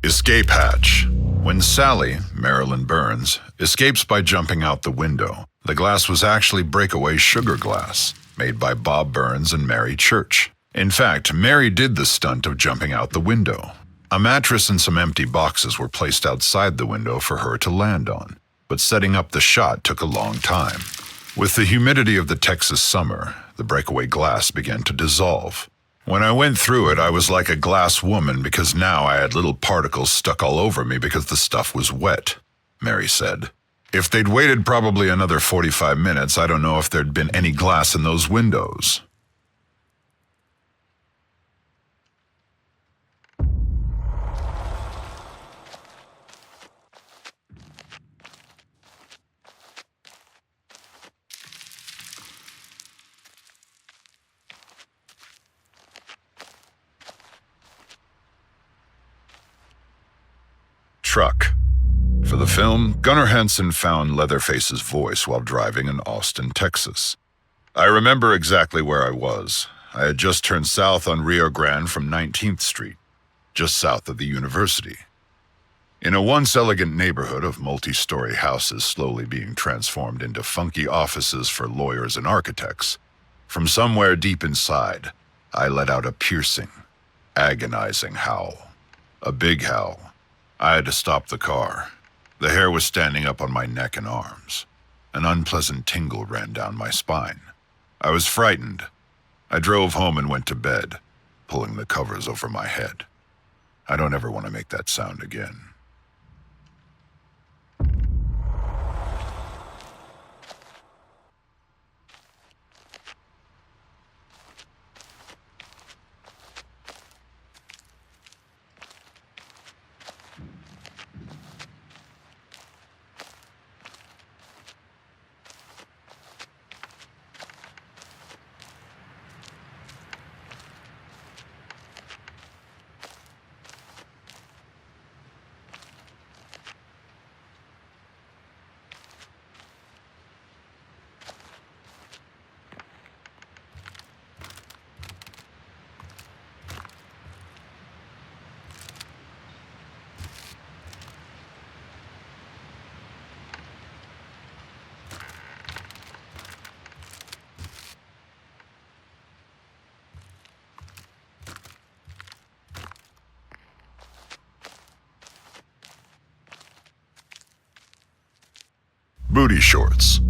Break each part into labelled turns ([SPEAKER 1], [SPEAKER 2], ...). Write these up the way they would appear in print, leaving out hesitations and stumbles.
[SPEAKER 1] Escape hatch. When Sally, Marilyn Burns, escapes by jumping out the window, the glass was actually breakaway sugar glass, made by Bob Burns and Mary Church. In fact, Mary did the stunt of jumping out the window. A mattress and some empty boxes were placed outside the window for her to land on, but setting up the shot took a long time. With the humidity of the Texas summer, the breakaway glass began to dissolve. When I went through it, I was like a glass woman because now I had little particles stuck all over me because the stuff was wet, Mary said. If they'd waited probably another 45 minutes, I don't know if there'd been any glass in those windows. Truck. For the film, Gunnar Hansen found Leatherface's voice while driving in Austin, Texas. I remember exactly where I was. I had just turned south on Rio Grande from 19th Street, just south of the university. In a once elegant neighborhood of multi-story houses slowly being transformed into funky offices for lawyers and architects, from somewhere deep inside, I let out a piercing, agonizing howl. A big howl. I had to stop the car. The hair was standing up on my neck and arms. An unpleasant tingle ran down my spine. I was frightened. I drove home and went to bed, pulling the covers over my head. I don't ever want to make that sound again. Booty shorts.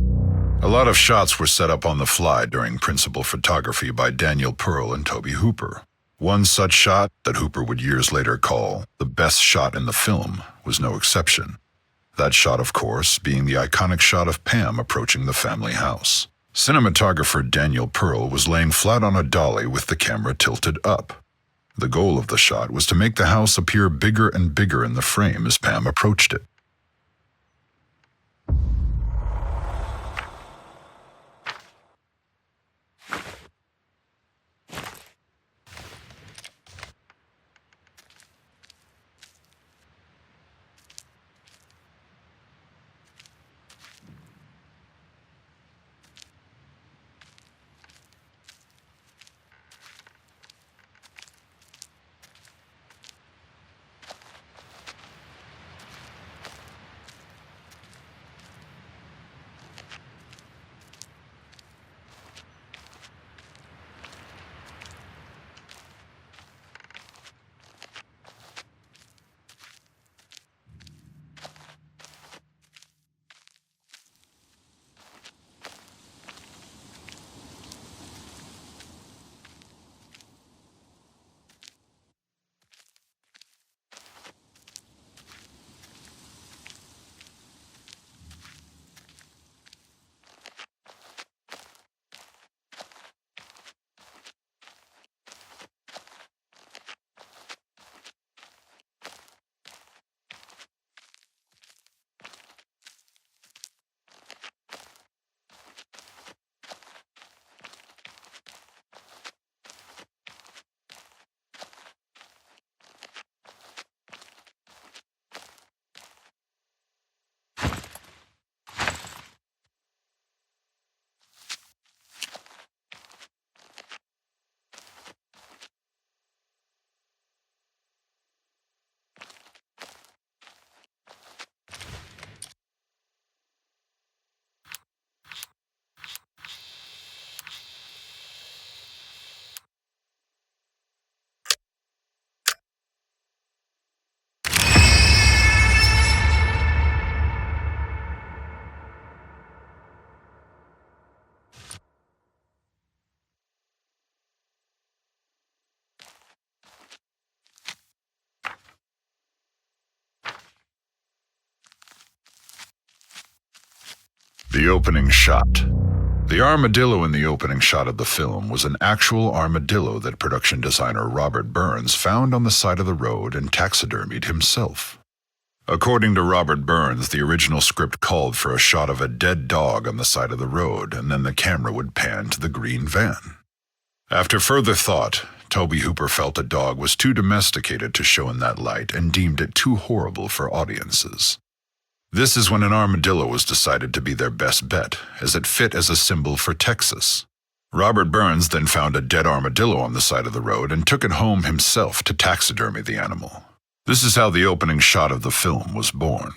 [SPEAKER 1] A lot of shots were set up on the fly during principal photography by Daniel Pearl and Toby Hooper. One such shot, that Hooper would years later call the best shot in the film, was no exception. That shot, of course, being the iconic shot of Pam approaching the family house. Cinematographer Daniel Pearl was laying flat on a dolly with the camera tilted up. The goal of the shot was to make the house appear bigger and bigger in the frame as Pam approached it. The opening shot. The armadillo in the opening shot of the film was an actual armadillo that production designer Robert Burns found on the side of the road and taxidermied himself. According to Robert Burns, the original script called for a shot of a dead dog on the side of the road, and then the camera would pan to the green van. After further thought, Tobe Hooper felt the dog was too domesticated to show in that light and deemed it too horrible for audiences. This is when an armadillo was decided to be their best bet, as it fit as a symbol for Texas. Robert Burns then found a dead armadillo on the side of the road and took it home himself to taxidermy the animal. This is how the opening shot of the film was born.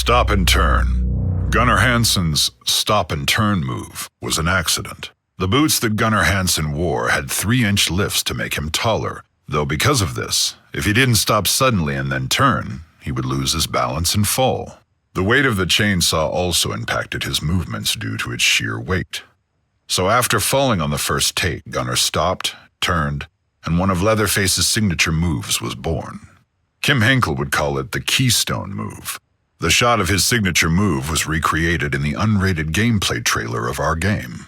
[SPEAKER 1] Stop and turn. Gunnar Hansen's stop and turn move was an accident. The boots that Gunnar Hansen wore had 3-inch lifts to make him taller, though because of this, if he didn't stop suddenly and then turn, he would lose his balance and fall. The weight of the chainsaw also impacted his movements due to its sheer weight. So after falling on the first take, Gunnar stopped, turned, and one of Leatherface's signature moves was born. Kim Henkel would call it the Keystone move. The shot of his signature move was recreated in the unrated gameplay trailer of our game.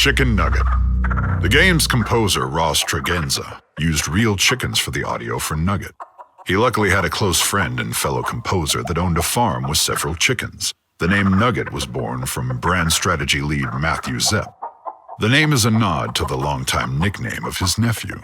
[SPEAKER 1] Chicken Nugget. The game's composer, Ross Tregenza, used real chickens for the audio for Nugget. He luckily had a close friend and fellow composer that owned a farm with several chickens. The name Nugget was born from brand strategy lead Matthew Zepp. The name is a nod to the longtime nickname of his nephew.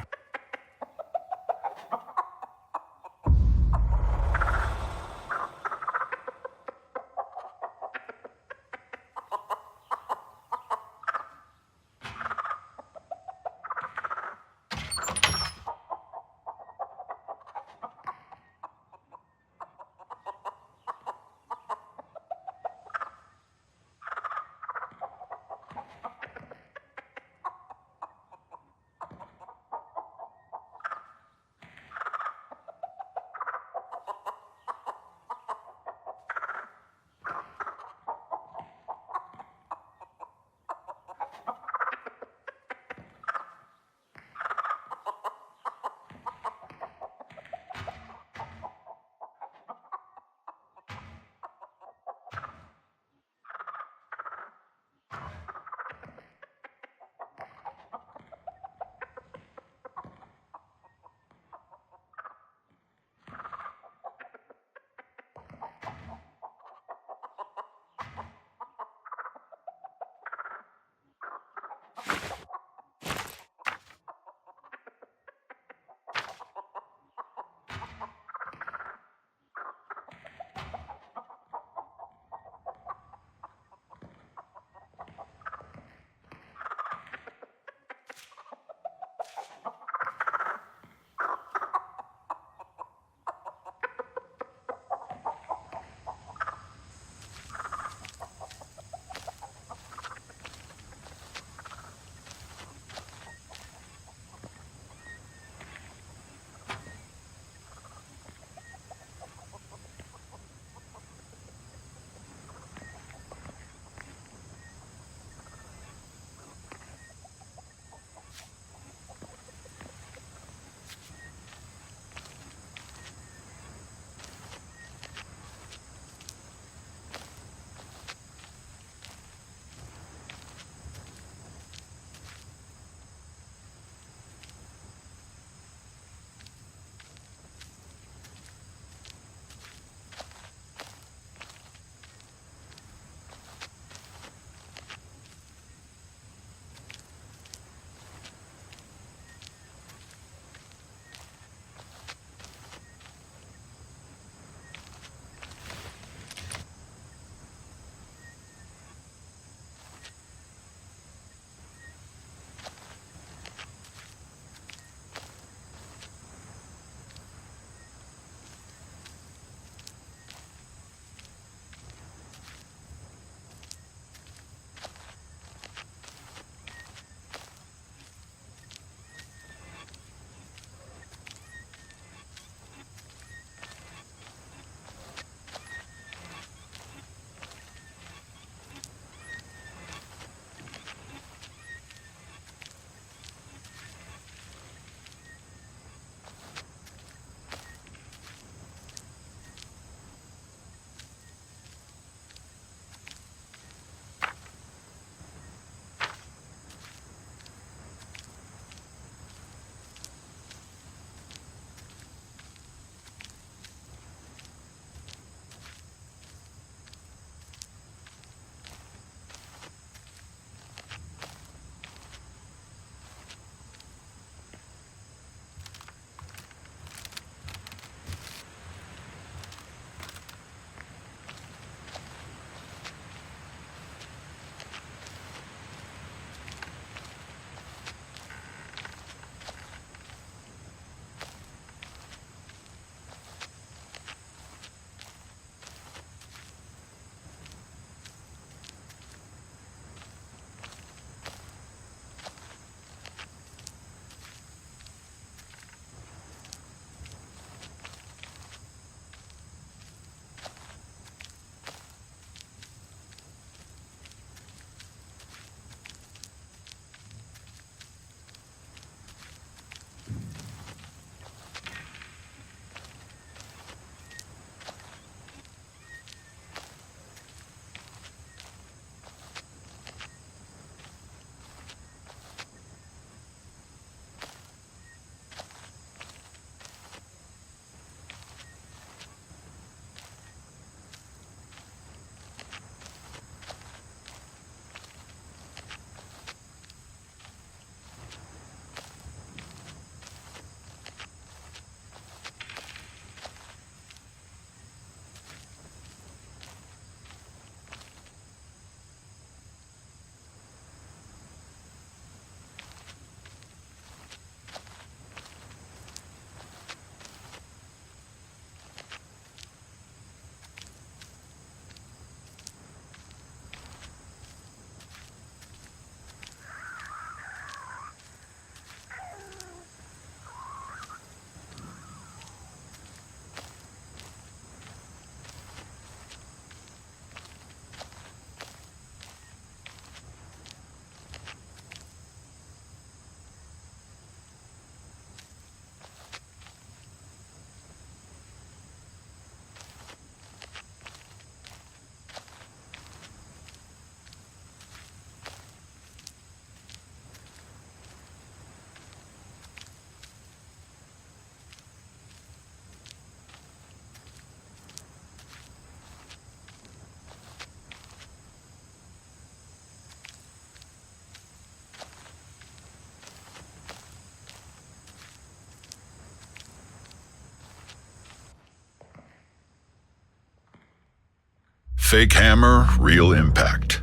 [SPEAKER 1] Fake hammer, real impact.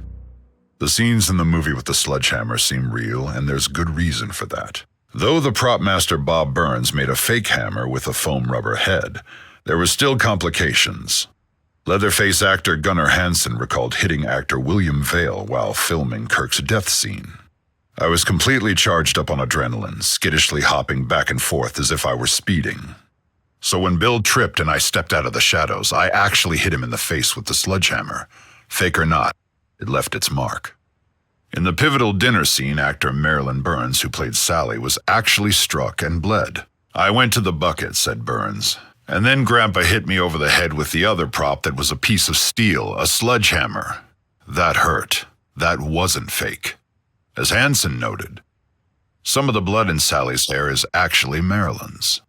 [SPEAKER 1] The scenes in the movie with the sledgehammer seem real, and there's good reason for that. Though the prop master Bob Burns made a fake hammer with a foam rubber head, there were still complications. Leatherface actor Gunnar Hansen recalled hitting actor William Vail while filming Kirk's death scene. I was completely charged up on adrenaline, skittishly hopping back and forth as if I were speeding. So when Bill tripped and I stepped out of the shadows, I actually hit him in the face with the sledgehammer. Fake or not, it left its mark. In the pivotal dinner scene, actor Marilyn Burns, who played Sally, was actually struck and bled. "I went to the bucket," said Burns, "and then Grandpa hit me over the head with the other prop that was a piece of steel, a sledgehammer. That hurt. That wasn't fake." As Hansen noted, some of the blood in Sally's hair is actually Marilyn's.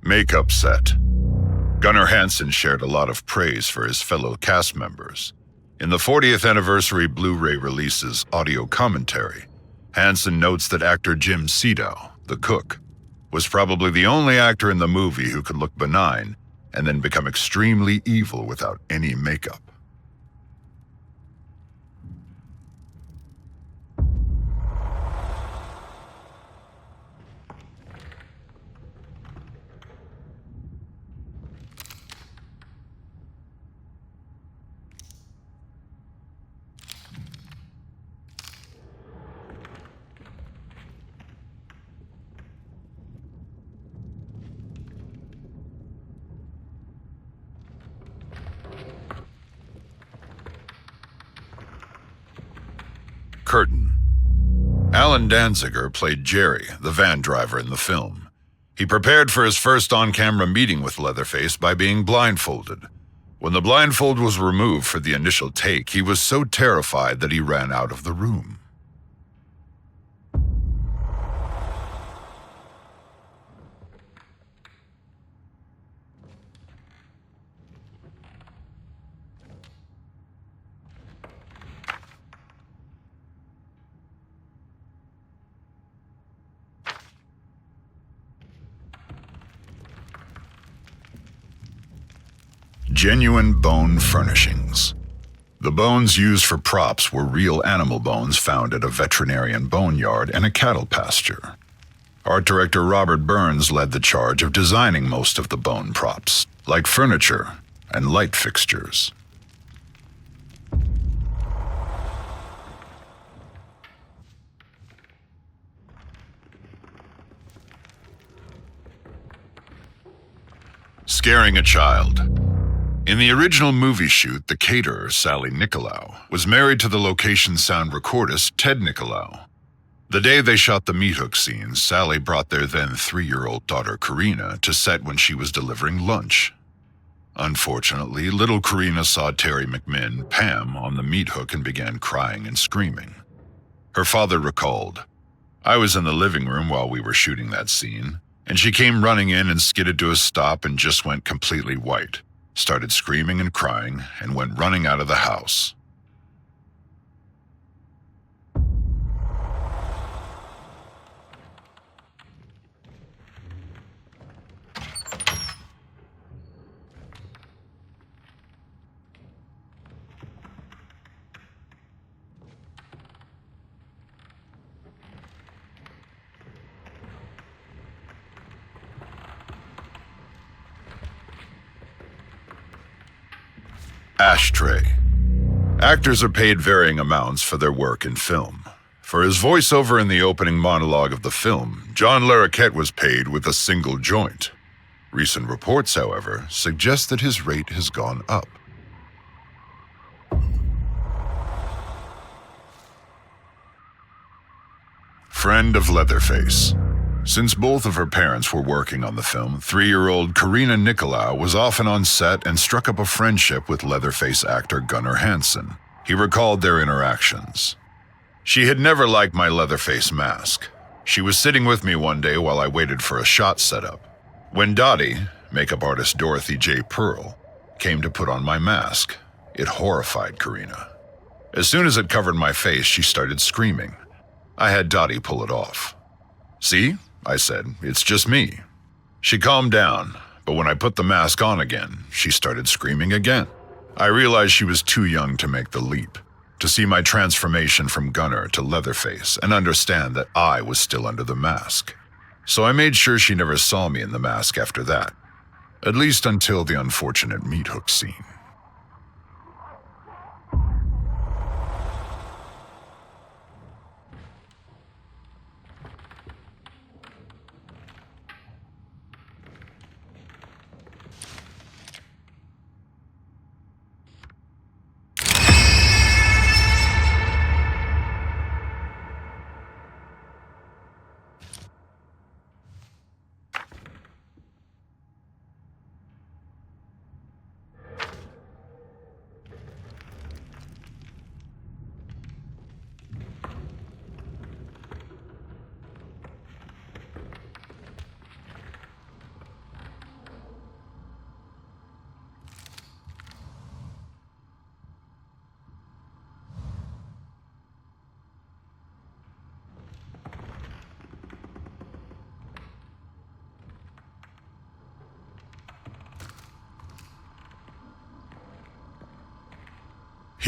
[SPEAKER 1] Makeup set. Gunnar Hansen shared a lot of praise for his fellow cast members. In the 40th anniversary Blu-ray release's audio commentary, Hansen notes that actor Jim Siedow, the cook, was probably the only actor in the movie who could look benign and then become extremely evil without any makeup. Curtain. Alan Danziger played Jerry, the van driver in the film. He prepared for his first on-camera meeting with Leatherface by being blindfolded. When the blindfold was removed for the initial take, he was so terrified that he ran out of the room. Genuine bone furnishings. The bones used for props were real animal bones found at a veterinarian boneyard and a cattle pasture. Art director Robert Burns led the charge of designing most of the bone props, like furniture and light fixtures. Scaring a child. In the original movie shoot, the caterer, Sally Nicolau, was married to the location sound recordist, Ted Nicolau. The day they shot the meat hook scenes, Sally brought their then 3-year-old daughter, Karina, to set when she was delivering lunch. Unfortunately, little Karina saw Terry McMinn, Pam, on the meat hook and began crying and screaming. Her father recalled, "I was in the living room while we were shooting that scene, and she came running in and skidded to a stop and just went completely white. Started screaming and crying, and went running out of the house." Ashtray. Actors are paid varying amounts for their work in film. For his voiceover in the opening monologue of the film, John Larroquette was paid with a single joint. Recent reports, however, suggest that his rate has gone up. Friend of Leatherface. Since both of her parents were working on the film, 3-year-old Karina Nicolau was often on set and struck up a friendship with Leatherface actor Gunnar Hansen. He recalled their interactions. "She had never liked my Leatherface mask. She was sitting with me one day while I waited for a shot setup. When Dottie, makeup artist Dorothy J. Pearl, came to put on my mask, it horrified Karina. As soon as it covered my face, she started screaming. I had Dottie pull it off. 'See?' I said, 'it's just me.' She calmed down, but when I put the mask on again, she started screaming again. I realized she was too young to make the leap, to see my transformation from Gunnar to Leatherface and understand that I was still under the mask. So I made sure she never saw me in the mask after that, at least until the unfortunate meat hook scene."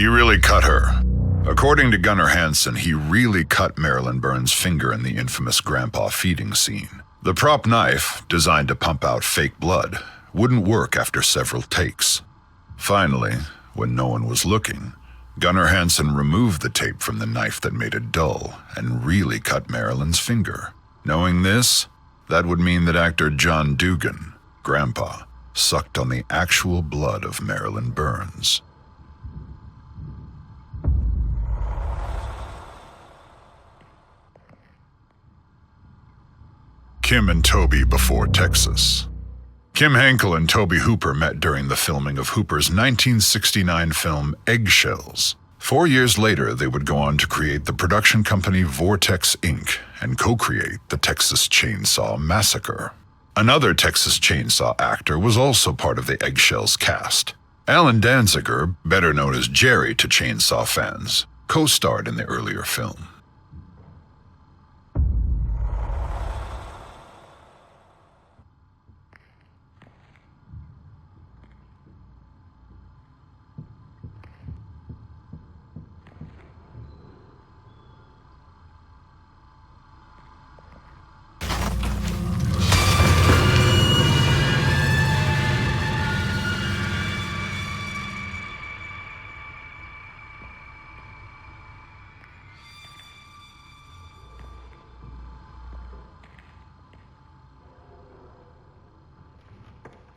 [SPEAKER 1] He really cut her. According to Gunnar Hansen, he really cut Marilyn Burns' finger in the infamous grandpa feeding scene. The prop knife, designed to pump out fake blood, wouldn't work after several takes. Finally, when no one was looking, Gunnar Hansen removed the tape from the knife that made it dull and really cut Marilyn's finger. Knowing this, that would mean that actor John Dugan, Grandpa, sucked on the actual blood of Marilyn Burns. Kim and Toby before Texas. Kim Henkel and Toby Hooper met during the filming of Hooper's 1969 film Eggshells. 4 years later, they would go on to create the production company Vortex Inc. and co-create the Texas Chainsaw Massacre. Another Texas Chainsaw actor was also part of the Eggshells cast. Alan Danziger, better known as Jerry to Chainsaw fans, co-starred in the earlier film.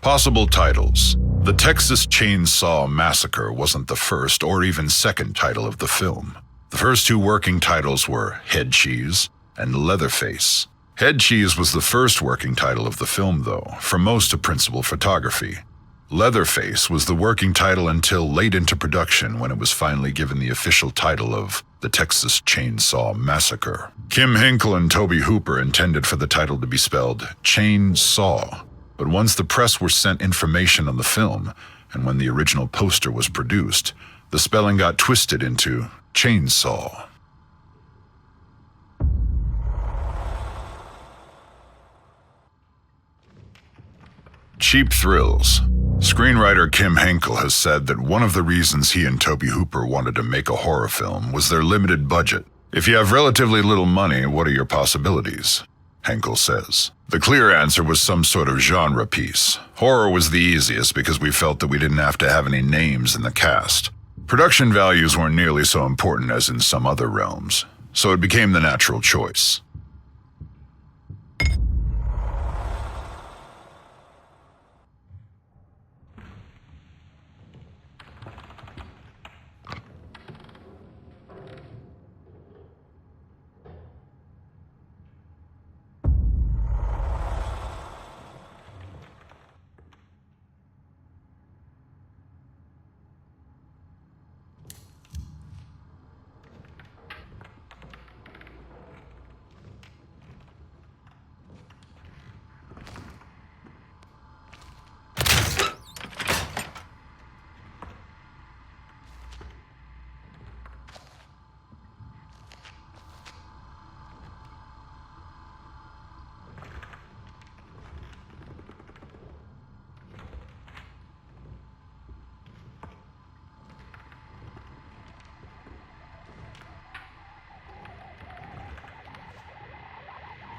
[SPEAKER 1] Possible titles. The Texas Chainsaw Massacre wasn't the first or even second title of the film. The first two working titles were Head Cheese and Leatherface. Head Cheese was the first working title of the film, though, for most of principal photography. Leatherface was the working title until late into production, when it was finally given the official title of The Texas Chainsaw Massacre. Kim Henkel and Toby Hooper intended for the title to be spelled Chainsaw, but once the press were sent information on the film, and when the original poster was produced, the spelling got twisted into Chainsaw. Cheap thrills. Screenwriter Kim Henkel has said that one of the reasons he and Toby Hooper wanted to make a horror film was their limited budget. If you have relatively little money, what are your possibilities? Henkel says. The clear answer was some sort of genre piece. Horror was the easiest because we felt that we didn't have to have any names in the cast. Production values weren't nearly so important as in some other realms, so it became the natural choice.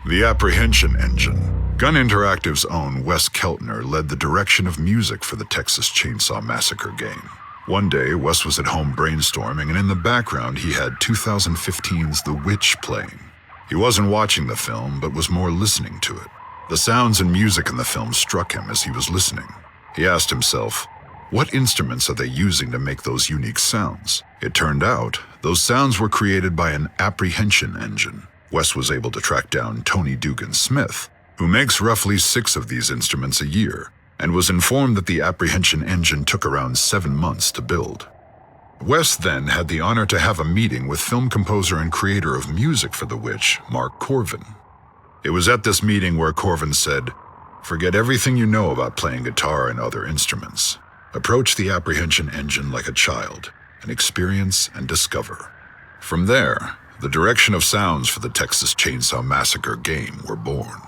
[SPEAKER 1] The Apprehension Engine. Gun Interactive's own Wes Keltner led the direction of music for the Texas Chainsaw Massacre game. One day, Wes was at home brainstorming, and in the background he had 2015's The Witch playing. He wasn't watching the film, but was more listening to it. The sounds and music in the film struck him as he was listening. He asked himself, what instruments are they using to make those unique sounds? It turned out, those sounds were created by an apprehension engine. Wes was able to track down Tony Dugan Smith, who makes roughly 6 of these instruments a year, and was informed that the apprehension engine took around 7 months to build. Wes then had the honor to have a meeting with film composer and creator of music for The Witch, Mark Corvin. It was at this meeting where Corvin said, "Forget everything you know about playing guitar and other instruments. Approach the apprehension engine like a child, and experience and discover." From there, the direction of sounds for the Texas Chainsaw Massacre game were born.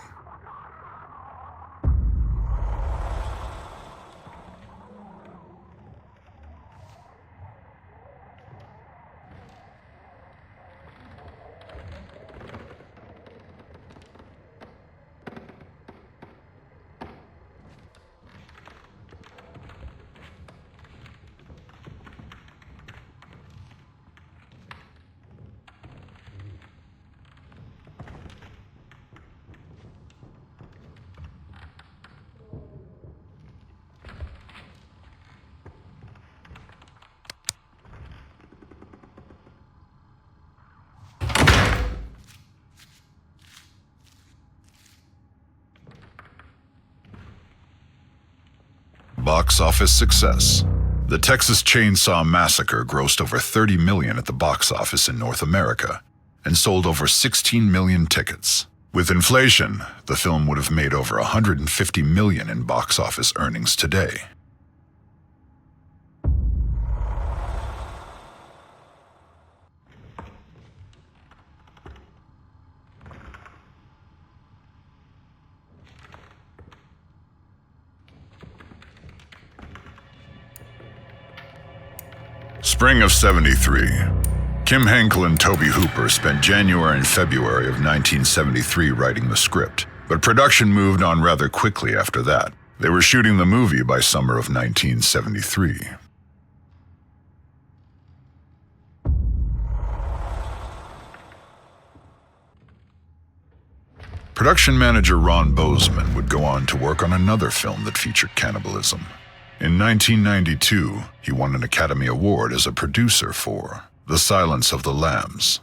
[SPEAKER 1] box office success. The Texas Chainsaw Massacre grossed over $30 million at the box office in North America and sold over 16 million tickets. With inflation, the film would have made over $150 million in box office earnings today. Spring of '73. Kim Henkel and Tobe Hooper spent January and February of 1973 writing the script, but production moved on rather quickly after that. They were shooting the movie by summer of 1973. Production manager Ron Bozeman would go on to work on another film that featured cannibalism. In 1992, he won an Academy Award as a producer for The Silence of the Lambs.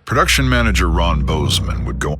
[SPEAKER 1] Production manager Ron Bozeman would go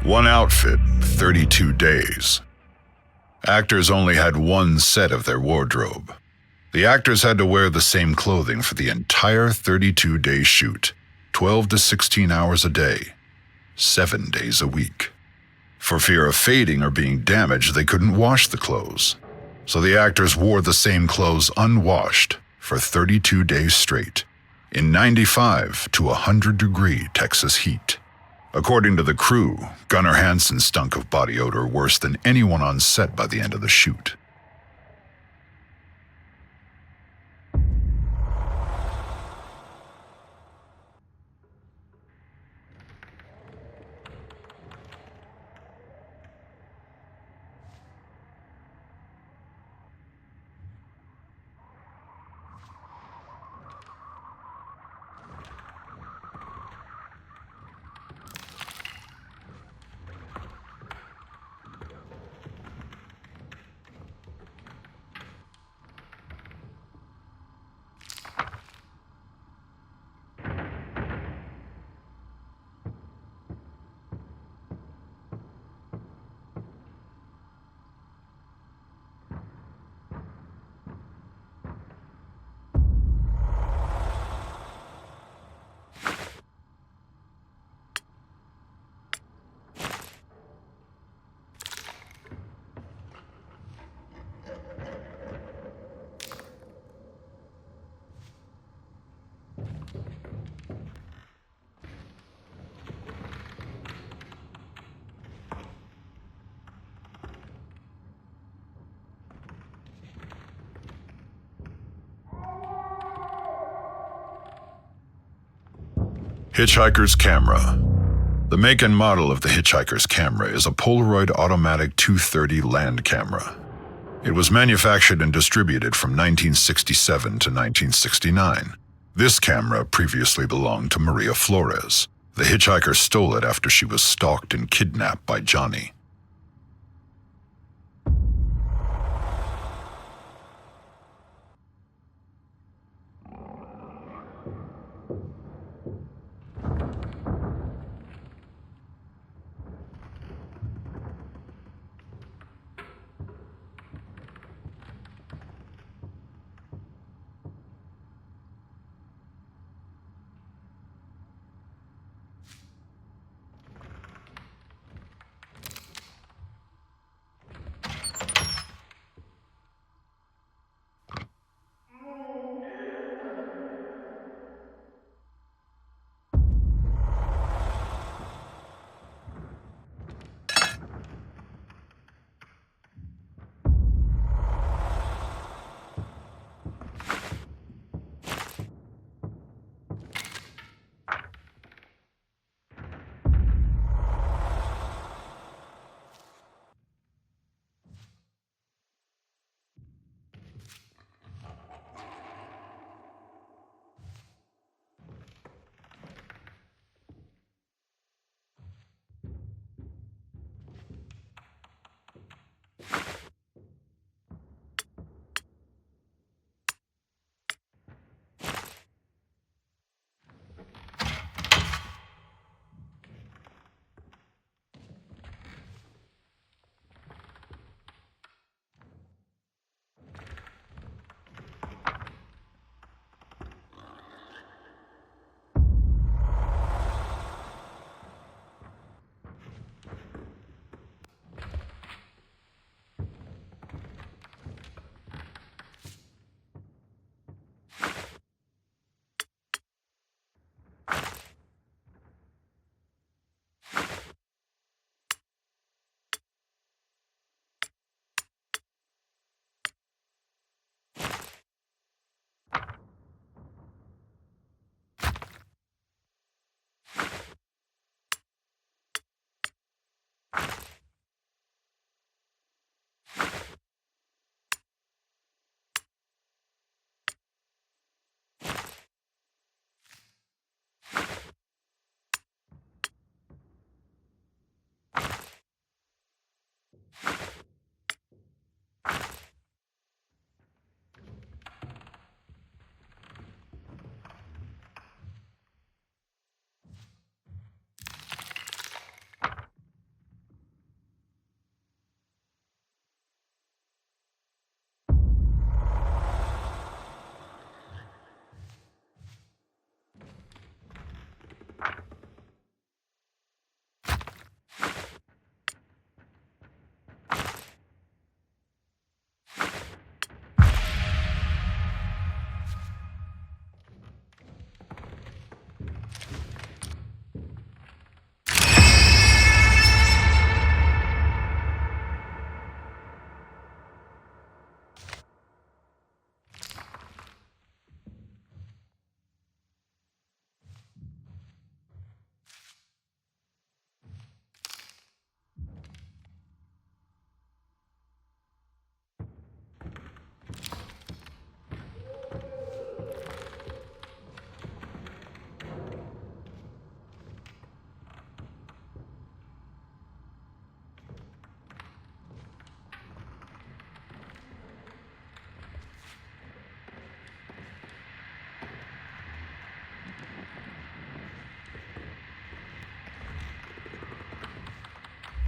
[SPEAKER 1] one outfit, 32 days. Actors only had one set of their wardrobe. The actors had to wear the same clothing for the entire 32-day shoot, 12 to 16 hours a day, 7 days a week. For fear of fading or being damaged, they couldn't wash the clothes. So the actors wore the same clothes unwashed for 32 days straight, in 95 to 100-degree Texas heat. According to the crew, Gunnar Hansen stunk of body odor worse than anyone on set by the end of the shoot. Hitchhiker's camera. The make and model of the Hitchhiker's camera is a Polaroid automatic 230 land camera. It was manufactured and distributed from 1967 to 1969. This camera previously belonged to Maria Flores. The hitchhiker stole it after she was stalked and kidnapped by Johnny.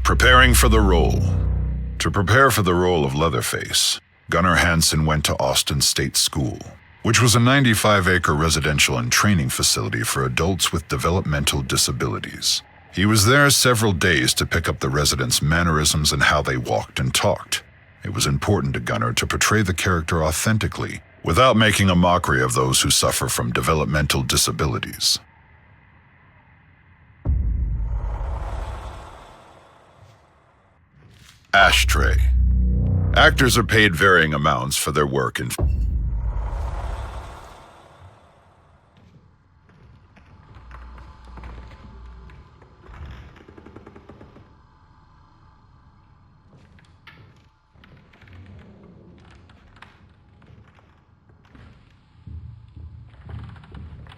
[SPEAKER 1] Preparing for the role. To prepare for the role of Leatherface, Gunnar Hansen went to Austin State School, which was a 95-acre residential and training facility for adults with developmental disabilities. He was there several days to pick up the residents' mannerisms and how they walked and talked. It was important to Gunnar to portray the character authentically, without making a mockery of those who suffer from developmental disabilities. Ashtray. Actors are paid varying amounts for their work in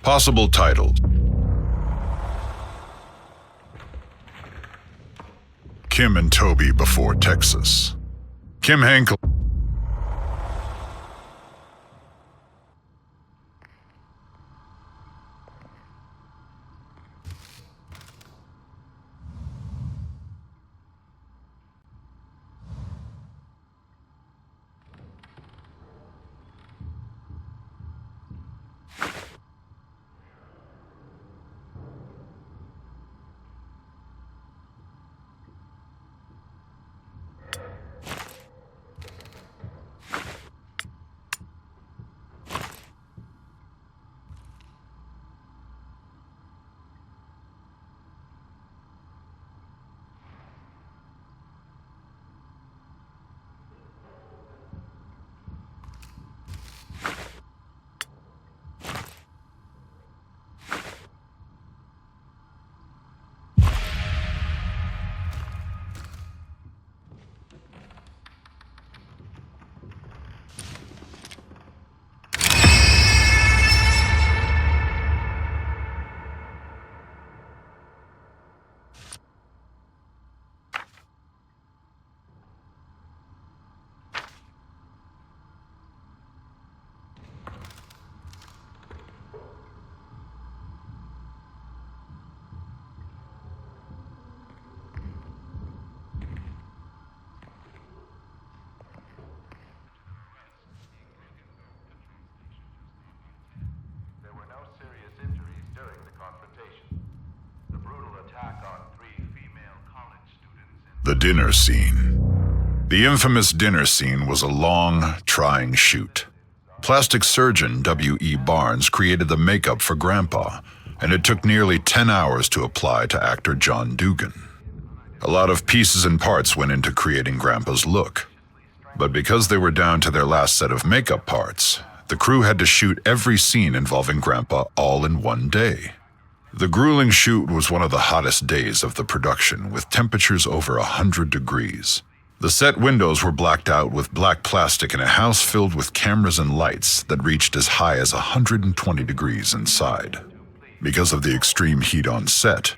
[SPEAKER 1] Possible titles: Kim and Toby Before Texas. Kim Hankel. The dinner scene. The infamous dinner scene was a long, trying shoot. Plastic surgeon W.E. Barnes created the makeup for Grandpa, and it took nearly 10 hours to apply to actor John Dugan. A lot of pieces and parts went into creating Grandpa's look. But because they were down to their last set of makeup parts, the crew had to shoot every scene involving Grandpa all in one day. The grueling shoot was one of the hottest days of the production, with temperatures over 100 degrees. The set windows were blacked out with black plastic in a house filled with cameras and lights that reached as high as 120 degrees inside. Because of the extreme heat on set,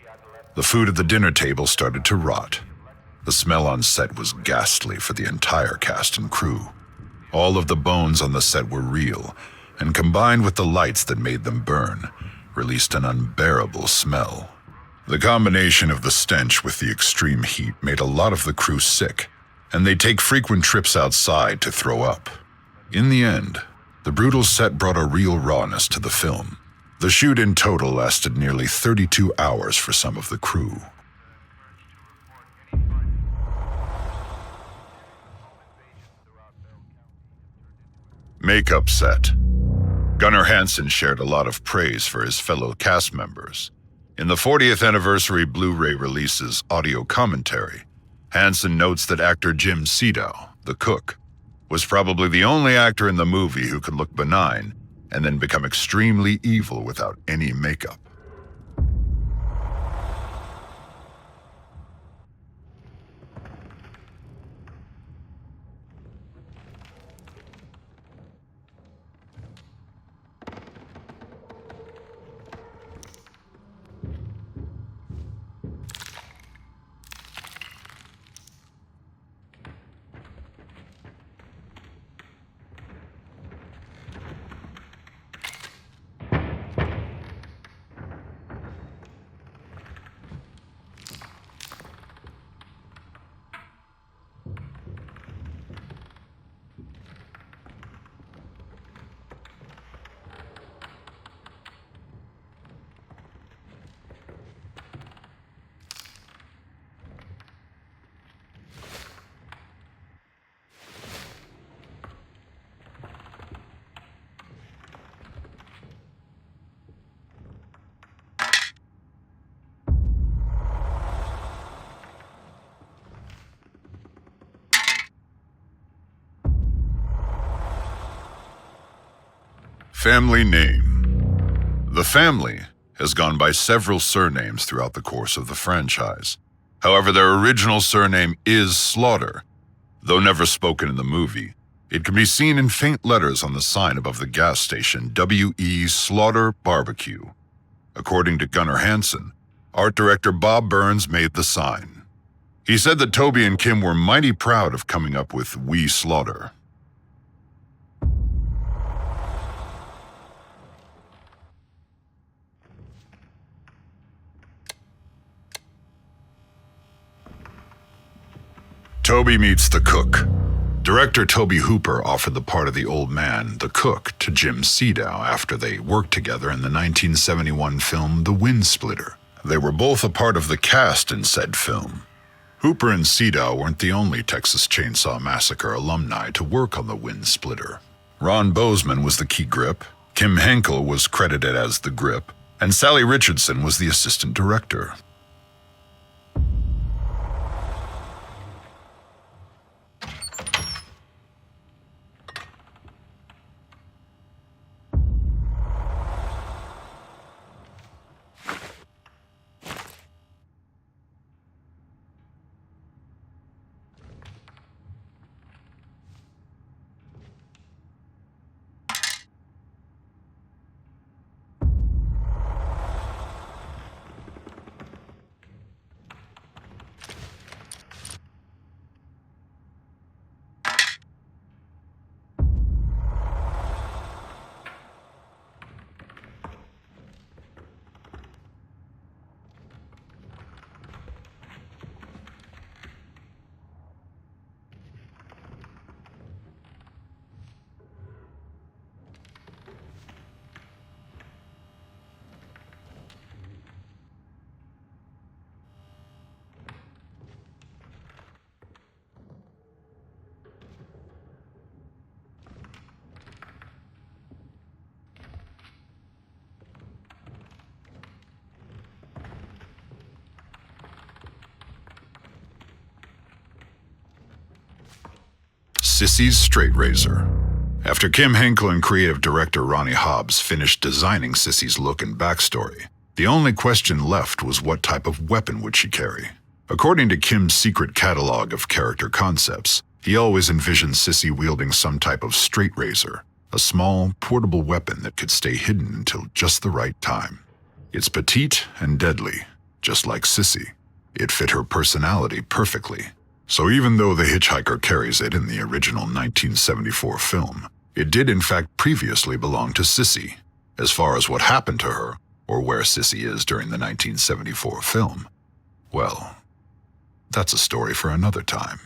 [SPEAKER 1] the food at the dinner table started to rot. The smell on set was ghastly for the entire cast and crew. All of the bones on the set were real, and combined with the lights that made them burn, released an unbearable smell. The combination of the stench with the extreme heat made a lot of the crew sick, and they'd take frequent trips outside to throw up. In the end, the brutal set brought a real rawness to the film. The shoot in total lasted nearly 32 hours for some of the crew. Makeup set. Gunnar Hansen shared a lot of praise for his fellow cast members. In the 40th anniversary Blu-ray release's audio commentary, Hansen notes that actor Jim Siedow, the cook, was probably the only actor in the movie who could look benign and then become extremely evil without any makeup. Family name. The family has gone by several surnames throughout the course of the franchise. However, their original surname is Slaughter, though never spoken in the movie. It can be seen in faint letters on the sign above the gas station, W.E. Slaughter Barbecue. According to Gunnar Hansen, art director Bob Burns made the sign. He said that Toby and Kim were mighty proud of coming up with We Slaughter. Toby meets the cook. Director Toby Hooper offered the part of the old man, the cook, to Jim Sedow after they worked together in the 1971 film The Windsplitter. They were both a part of the cast in said film. Hooper and Sedow weren't the only Texas Chainsaw Massacre alumni to work on The Windsplitter. Ron Bozeman was the key grip, Kim Henkel was credited as the grip, and Sally Richardson was the assistant director. Sissy's Straight Razor. After Kim Henkel and creative director Ronnie Hobbs finished designing Sissy's look and backstory, the only question left was what type of weapon would she carry. According to Kim's secret catalog of character concepts, he always envisioned Sissy wielding some type of straight razor, a small, portable weapon that could stay hidden until just the right time. It's petite and deadly, just like Sissy. It fit her personality perfectly. So even though the hitchhiker carries it in the original 1974 film, it did in fact previously belong to Sissy. As far as what happened to her, or where Sissy is during the 1974 film, well, that's a story for another time.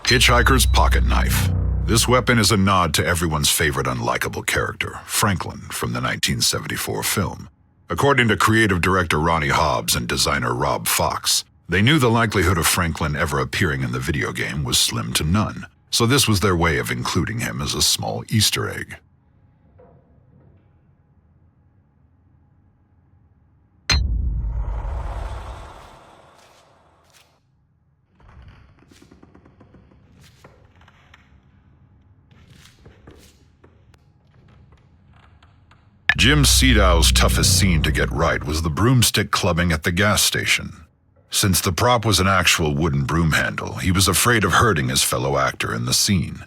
[SPEAKER 1] Hitchhiker's Pocket Knife. This weapon is a nod to everyone's favorite unlikable character, Franklin, from the 1974 film. According to creative director Ronnie Hobbs and designer Rob Fox, they knew the likelihood of Franklin ever appearing in the video game was slim to none, so this was their way of including him as a small Easter egg. Jim Sedow's toughest scene to get right was the broomstick clubbing at the gas station. Since the prop was an actual wooden broom handle, he was afraid of hurting his fellow actor in the scene.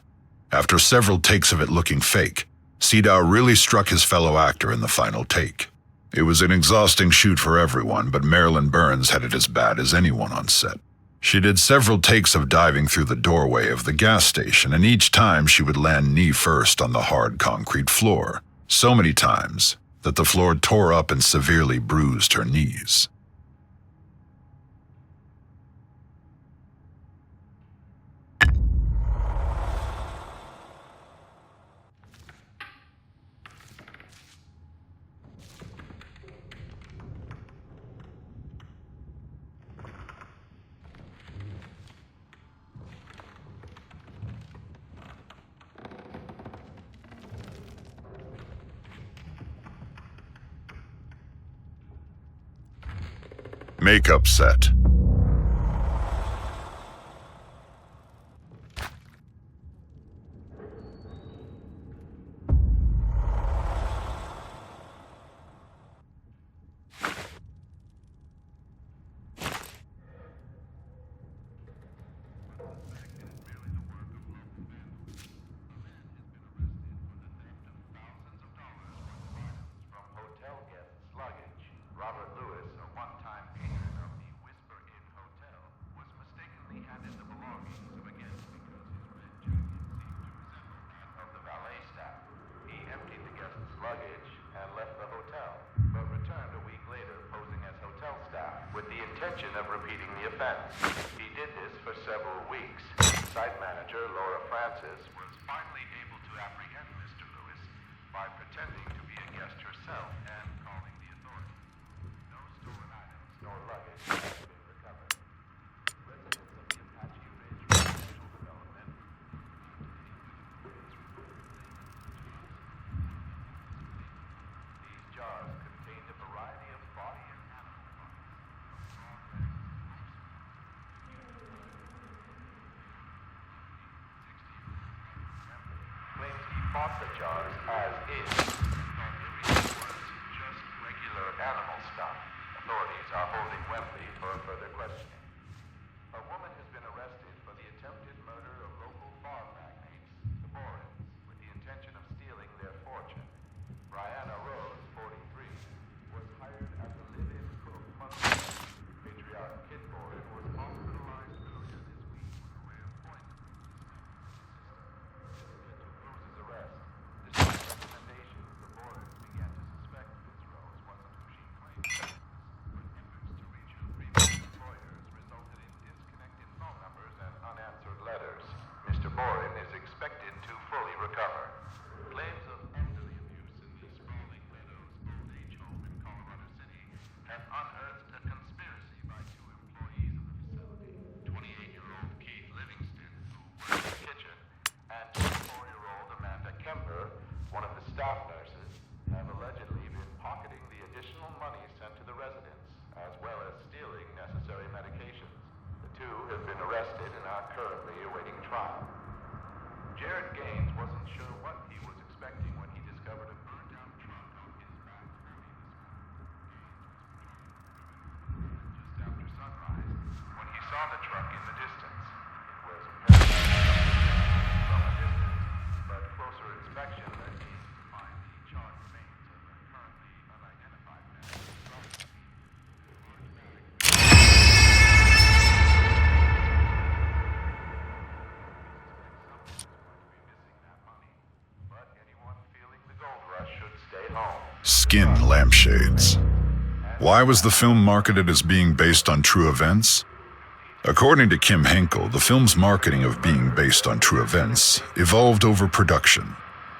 [SPEAKER 1] After several takes of it looking fake, Sedow really struck his fellow actor in the final take. It was an exhausting shoot for everyone, but Marilyn Burns had it as bad as anyone on set. She did several takes of diving through the doorway of the gas station, and each time she would land knee first on the hard concrete floor. So many times that the floor tore up and severely bruised her knees. Makeup set.
[SPEAKER 2] intention of repeating the offense. He did this for several weeks. Site manager Laura Francis was finally able to apprehend Mr. Lewis by pretending to be a guest herself and calling the authorities. No stolen items nor luggage has been recovered. Residents of the Apache Ridge Residential Development these jars contained a variety of body and animal parts. Claims he bought the jars as is. Thought everything was just regular animal stuff. Authorities are holding Wembley for further questioning. A woman has been arrested for the attempted murder of local farm magnates, the Borins, with the intention of stealing their fortune. Brianna Rose, 43, was hired as a live-in cook months ago. Patriarch Kid Borin was hospitalized earlier this week with a rare poison. This led to Rose's arrest. Despite recommendations, the Borins began to suspect Miss Rose wasn't who she claimed she was. But efforts to reach her previous employers resulted in disconnected phone numbers and unanswered letters. Mr. Borin is expected to fully recover. Claims of elderly abuse in the sprawling Meadows old age home in Colorado City have unearthed a conspiracy by two employees of the facility. 28-year-old Keith Livingston, who worked in the kitchen, and 24-year-old Amanda Kemper, one of the staff nurses, have allegedly been pocketing the additional money sent to the residents, as well as stealing necessary medications. The two have been arrested and are currently awaiting trial. Jared Gaines wasn't sure what he was expecting when he discovered a burned-out truck on his back 40 this morning. Gaines was patrolling the river just after sunrise when he saw the truck in the distance. It was apparently from a distance, but closer inspection led Gaines to find the charred remains of a currently unidentified man who was driving.
[SPEAKER 1] Skin lampshades. Why was the film marketed as being based on true events? According to Kim Henkel, the film's marketing of being based on true events evolved over production.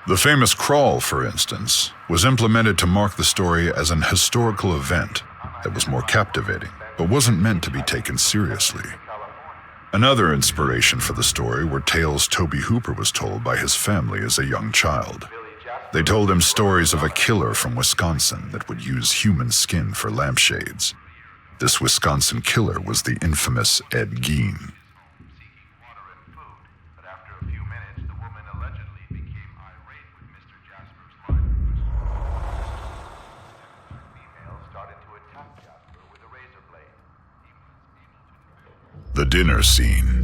[SPEAKER 1] The famous crawl, for instance, was implemented to mark the story as an historical event that was more captivating, but wasn't meant to be taken seriously. Another inspiration for the story were tales Tobe Hooper was told by his family as a young child. They told him stories of a killer from Wisconsin that would use human skin for lampshades. This Wisconsin killer was the infamous Ed Gein. The dinner scene.